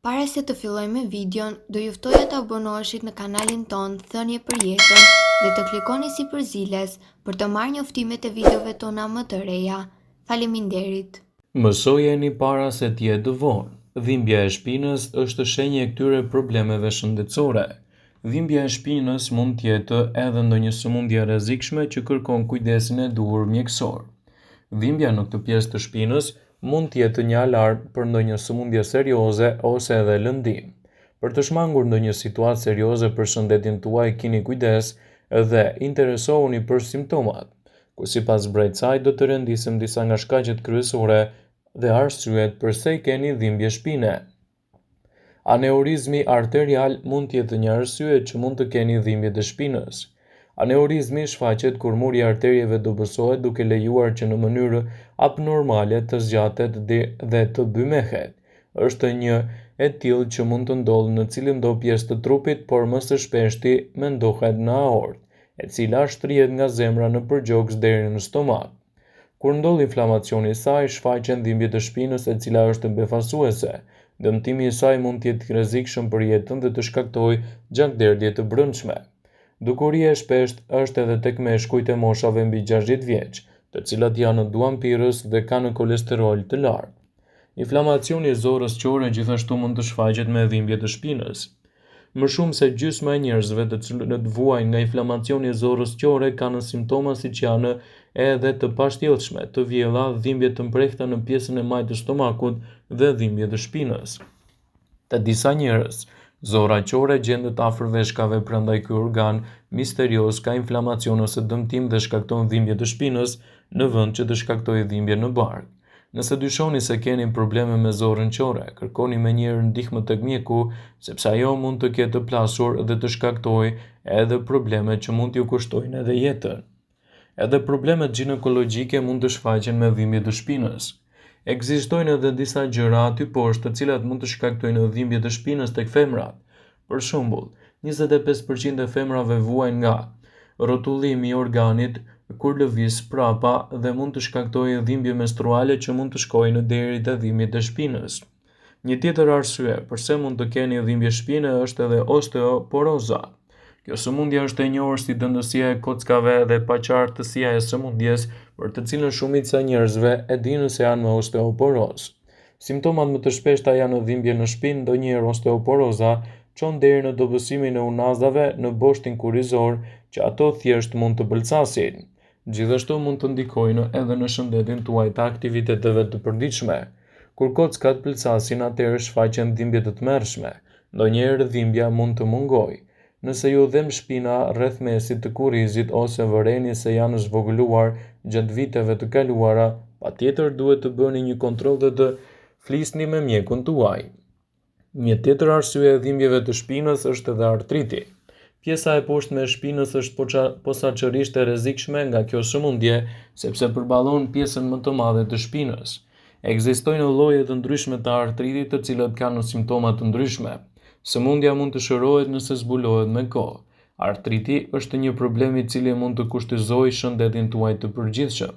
Para se të fillojmë me videon, do ju ftoja të abonoheshit në kanalin ton Thënie për Jetën dhe të klikoni sipërziles për të marrë njoftimet e videove tona më të reja. Faleminderit. Mësojeni para se të jetë vonë. Dhimbja e shpinës është shenjë e këtyre problemeve shëndetësore. Dhimbja e shpinës mund të jetë edhe ndonjë sëmundje e rrezikshme që kërkon kujdesin e duhur mjekësor. Dhimbja në këtë pjesë të shpinës mund të jetë një alarm për ndonjë sëmundje serioze ose edhe lëndim. Për të shmangur ndonjë situatë serioze për shëndetin tuaj, keni kujdes dhe interesohuni për simptomat, ku sipas Brejtësaj do të rendisim disa nga shkaqet kryesore dhe arsyet pse i keni dhimbje shpine. Aneurizmi arterial mund të jetë një arsye që mund të keni dhimbje të shpinës. Aneurizmi shfaqet kur muri i arterieve dobësohet duke lejuar që në mënyrë abnormale të zgjatet dhe të bymehet. Është një e tillë që mund të ndodhë në cilëndo pjesë të trupit, por më së shpeshti mendohet në aortë, e cila shtrihet nga zemra nëpër gjoks deri në stomak. Kur ndodh inflamacioni i saj, shfaqen dhimbje të shpinës e cila është befasuese. Dëmtimi i saj mund të jetë rrezikshëm për jetën dhe të shkaktojë gjakderdhje të brendshme. Dukuria e shpeshtë është edhe tek meshkujt e moshave mbi 60 vjeç, të cilat janë në duanpirës dhe kanë kolesterol të lartë. Inflamacioni i zorrës qore gjithashtu mund të shfaqet me dhimbje të shpinës. Më shumë se gjysma e njerëzve të cilët vuajnë nga inflamacioni i zorrës qore kanë simptoma siç janë edhe të pashtjellshme, të vjella, dhimbje të mprehta në pjesën e majtë të stomakut dhe dhimbje të shpinës. Te disa njerëz, zorra qore gjendet afër veshkave, prandaj ky organ misterios ka inflamacion ose dëmtim dhe shkakton dhimbje të shpinës në vend që të shkaktojë dhimbje në bark. Nëse dyshoni se keni probleme me zorrën qore, kërkoni menjëherë ndihmë tek mjeku, sepse ajo mund të ketë plasur dhe të shkaktojë edhe probleme që mund t'ju kushtojnë edhe jetën. Edhe problemet ginekologjike mund të shfaqen me dhimbje të shpinës. Ekzistojnë edhe disa gjëra aty poshtë të cilat mund të shkaktojnë dhimbje të shpinës tek femrat. Për shembull, 25% e femrave vuajnë nga rrotullimi i organit kur lëviz prapa dhe mund të shkaktojë dhimbje menstruale që mund të shkojnë deri te dhimbjet e shpinës. Një tjetër arsye pse mund të keni dhimbje shpine është edhe osteoporoza. Kjo sëmundje është e njohur si dëndësia e kockave dhe paqartësia e sëmundjes, për të cilën shumica e njerëzve e dinë se janë me osteoporozë. Simptomat më të shpeshta janë dhimbje në shpinë, ndonjëherë osteoporoza çon deri në dobësimin e unazave në boshtin kurrizor, që ato thjesht mund të bëlcasin. Gjithashtu mund të ndikojnë edhe në shëndetin tuaj të aktiviteteve të përditshme. Kur kockat bëlcasin, atëherë shfaqen dhimbje të tmerrshme. Ndonjëherë dhimbja mund të mungojë. Nëse ju dhem shpina rreth mesit të kurrizit ose vëreni se janë zvogëluar gjatë viteve të kaluara, patjetër duhet të bëni një kontroll dhe të flisni me mjekun tuaj. Një tjetër arsye e dhimbjeve të shpinës është edhe artriti. Pjesa e poshtme e shpinës është posaçërisht e rrezikshme nga kjo sëmundje, sepse përballon pjesën më të madhe të shpinës. Ekzistojnë lloje të ndryshme të artritit, të cilët kanë simptoma të ndryshme. Sëmundja mund të shërohet nëse zbulohet me kohë. Artriti është një problem i cili mund të kushtëzojë shëndetin tuaj të përgjithshëm.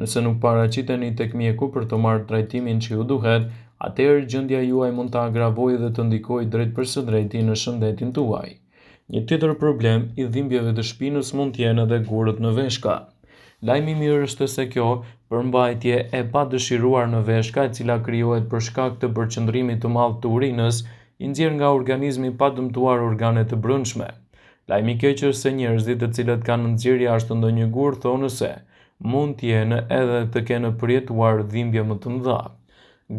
Nëse nuk paraqiteni tek mjeku për të marrë trajtimin që ju duhet, atëherë gjendja juaj mund të agravojë dhe të ndikojë drejtpërsëdrejti në shëndetin tuaj. Një tjetër problem i dhimbjeve të shpinës mund të jenë edhe gurët në veshka. Lajmi i mirë është se kjo përmbajtje e padëshiruar në veshka, e cila krijohet për shkak të përqendrimit të madh të urinës, i nxjerr nga organizmi pa dëmtuar organet të brendshme. Lajmi i keq është se njerëzit të cilët kanë nxjerrë jashtë ndonjë gur thonë se mund të jenë edhe të kenë përjetuar dhimbje më të mëdha.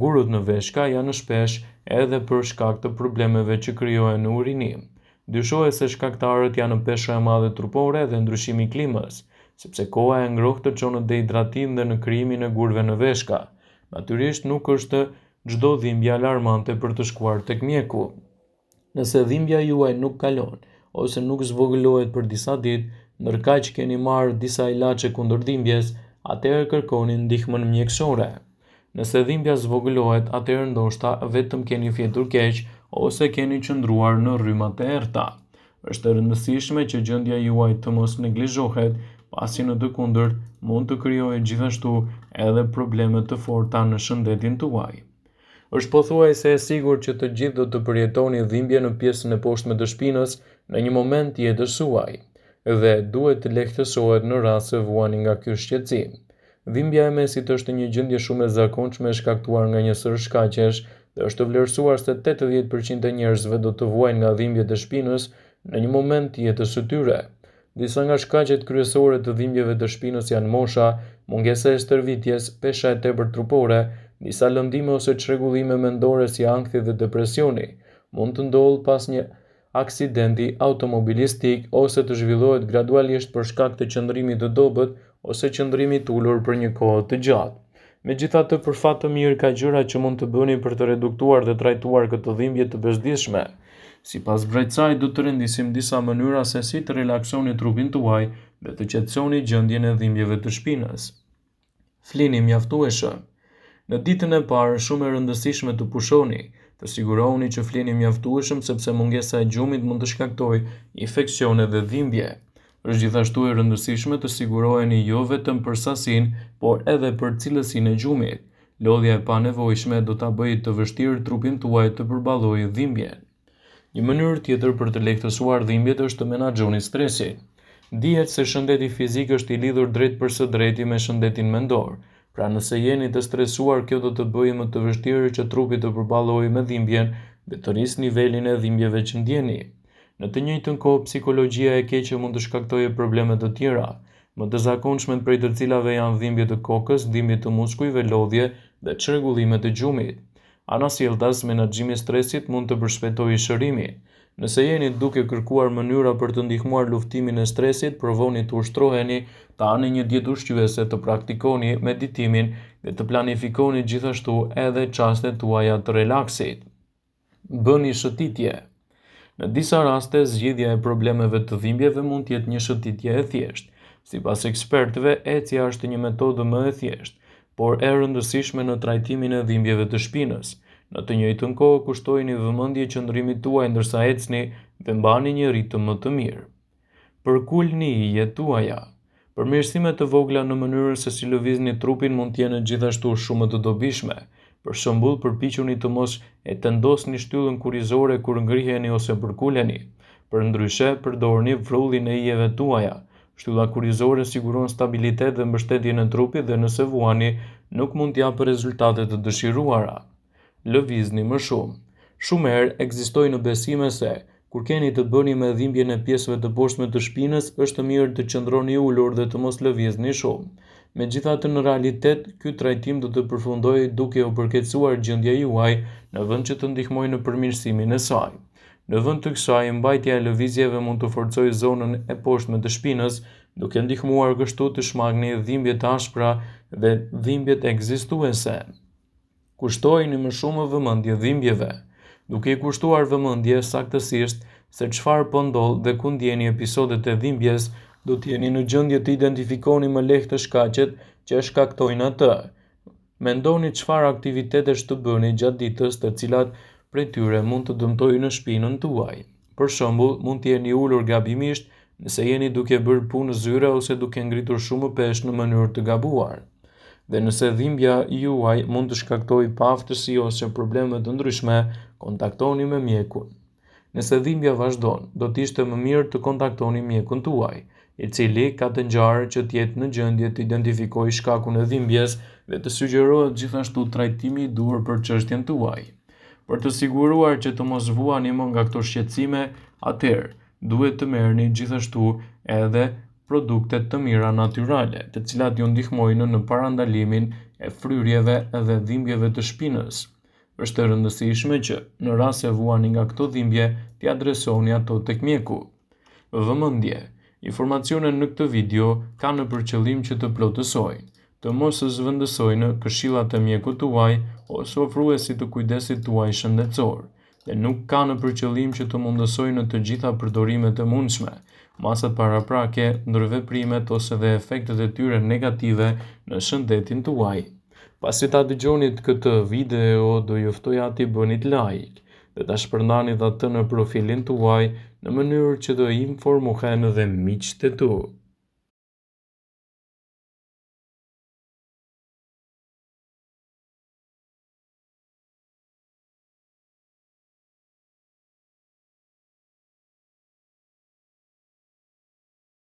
Gurët në veshka janë shpesh edhe për shkak të problemeve që krijohen në urinim. Dyshohet se shkaktarët janë pesha e madhe trupore dhe ndryshimi i klimës, sepse koha e ngrohtë çon në dehidratim dhe në krijimin e gurëve në veshka. Natyrisht nuk është çdo dhimbje alarmante për të shkuar tek mjeku. Nëse dhimbja juaj nuk kalon ose nuk zvogëlohet për disa ditë, ndërkaq keni marrë disa ilaçe kundër dhimbjes, atëherë kërkoni ndihmën mjekësore. Nëse dhimbja zvogëlohet, atëherë ndoshta vetëm keni fjetur keq ose keni qëndruar në rryma të errta. Është e rëndësishme që gjendja juaj të mos neglizhohet, pasi në të kundërt mund të krijojë gjithashtu edhe probleme të forta në shëndetin tuaj. Është pothuajse e sigurt që të gjithë do të përjetoni dhimbje në pjesën e poshtme të shpinës në një moment të jetës suaj, dhe duhet të lehtësohet në rast se vuani nga ky shqetësim. Dhimbja e mesit është një gjendje shumë e zakonshme e shkaktuar nga një sër shkaqesh dhe është vlerësuar se 80% e njerëzve do të vuajnë nga dhimbjet e shpinës në një moment të jetës së tyre. Disa nga shkaqet kryesore të dhimbjeve të shpinës janë mosha, mungesa e stërvitjes, pesha e tepërt trupore, disa lëndime ose çrregullime mendore si ankthi dhe depresioni. Mund të ndodhë pas një aksidenti automobilistik ose të zhvillohet gradualisht për shkak të qëndrimit të dobët ose qëndrimit ulur për një kohë të gjatë. Megjithatë, për fat të mirë ka gjëra që mund të bëni për të reduktuar dhe trajtuar këtë dhimbje të bezdishme. Sipas Brajcaj, do të rendisim disa mënyra se si të relaksoni trupin tuaj dhe të qetësoni gjendjen e dhimbjeve të shpinës. Flini mjaftueshëm. Në ditën e parë shumë e rëndësishme të pushoni. Të sigurohuni që flini mjaftueshëm sepse mungesa e gjumit mund të shkaktojë infeksione dhe dhimbje. Është gjithashtu e rëndësishme të siguroheni jo vetëm për sasinë, por edhe për cilësinë e gjumit. Lodhja e panevojshme do ta bëjë të vështirë trupin tuaj të përballojë dhimbjen. Një mënyrë tjetër për të lehtësuar dhimbjet është të menaxhoni stresin. Dihet se shëndeti fizik është i lidhur drejt për së drejti me shëndetin mendor. Pra nëse jeni të stresuar, kjo do të bëjë më të vështirë që trupi të përballojë me dhimbjen dhe të rrisë nivelin e dhimbjeve që ndjeni. Në të njëjtën kohë, psikologjia e keqe mund të shkaktojë probleme të tjera, më të zakonshmet prej të cilave janë dhimbje të kokës, dhimbje të muskujve, lodhje dhe çrregullime të gjumit. Anasjelltas, menaxhimi i stresit mund të përshpejtojë shërimin. Nëse jeni duke kërkuar mënyra për të ndihmuar luftimin e stresit, provoni të ushtroheni, të hani një dietë ushqyese, të praktikoni meditimin dhe të planifikoni gjithashtu edhe çastet tuaja të relaksit. Bëni shëtitje. Në disa raste, zgjidhja e problemeve të dhimbjeve mund të jetë një shëtitje e thjeshtë. Sipas ekspertëve, ecja është një metodë më e thjeshtë, por e rëndësishme në trajtimin e dhimbjeve të shpinës. Në të njëjtën kohë, kushtojini vëmendje qëndrimit tuaj ndërsa ecni dhe mbani një ritëm më të mirë. Përkulni hijet tuaja. Përmirësime të vogla në mënyrën se si lëvizni trupin mund të jenë gjithashtu shumë të dobishme. Për shembull, përpiquni të mos e tendosni shtyllën kurrizore kur ngriheni ose përkuleni. Përndryshe, përdorni vrrullin e hijeve tuaja. Shtylla kurrizore siguron stabilitet dhe mbështetje në trupit dhe nëse vuani, nuk mund t'japë rezultate të dëshiruara. Lëvizni më shumë. Shumë herë ekzistojnë besime se kur keni të bëni me dhimbjen e pjesëve të poshtme të shpinës, është mirë të qëndroni ulur dhe të mos lëvizni shumë. Megjithatë, në realitet, ky trajtim do të përfundojë duke u përkeqësuar gjendja juaj në vend që të ndihmojë në përmirësimin e saj. Në vend të kësaj, mbajtja e lëvizjeve mund të forcojë zonën e poshtme të shpinës, duke ndihmuar kështu të shmangni dhimbjet ashpra dhe dhimbjet ekzistuese. Kushtojini më shumë vëmendje dhimbjeve. Duke i kushtuar vëmendje saktësisht se çfarë po ndodh dhe ku ndjeni episodet e dhimbjes, do të jeni në gjendje të identifikoni më lehtë shkaqet që e shkaktojnë atë. Mendoni çfarë aktivitetesh të bëni gjatë ditës, të cilat prej tyre mund të dëmtojnë në shpinën tuaj. Për shembull, mund të jeni ulur gabimisht nëse jeni duke bërë punë zyre ose duke ngritur shumë peshë në mënyrë të gabuar. Dhe nëse dhimbja juaj mund të shkaktojë paaftësi ose probleme të ndryshme, kontaktoni me mjekun. Nëse dhimbja vazhdon, do të ishte më mirë të kontaktoni mjekun tuaj, i cili ka të ngjarë që të jetë në gjendje të identifikojë shkakun e dhimbjes dhe të sugjerohet gjithashtu trajtimi i duhur për çështjen tuaj. Për të siguruar që të mos vuani më nga këto shqetësime, atëherë duhet të merrni gjithashtu edhe produktet të mira natyrale, të cilat ju ndihmojnë në parandalimin e fryrjeve dhe dhimbjeve të shpinës. Është e rëndësishme që në rast se vuani nga këto dhimbje, t'i adresoni ato tek mjeku. Vëmendje. Informacionet në këtë video kanë për qëllim që të plotësojnë, të mos zëvendësojnë këshillat e mjekut tuaj ose ofruesit të kujdesit tuaj shëndetësor, dhe nuk kanë për qëllim që të mundësojnë të gjitha përdorimet e mundshme, masat paraprake, ndërveprimet ose dhe efektet e tyre negative në shëndetin tuaj. Pasi ta dëgjonit këtë video, do ju ftoja t'i bënit like dhe ta shpërndanit atë në profilin tuaj në mënyrë që të informohen dhe miqtë e tu.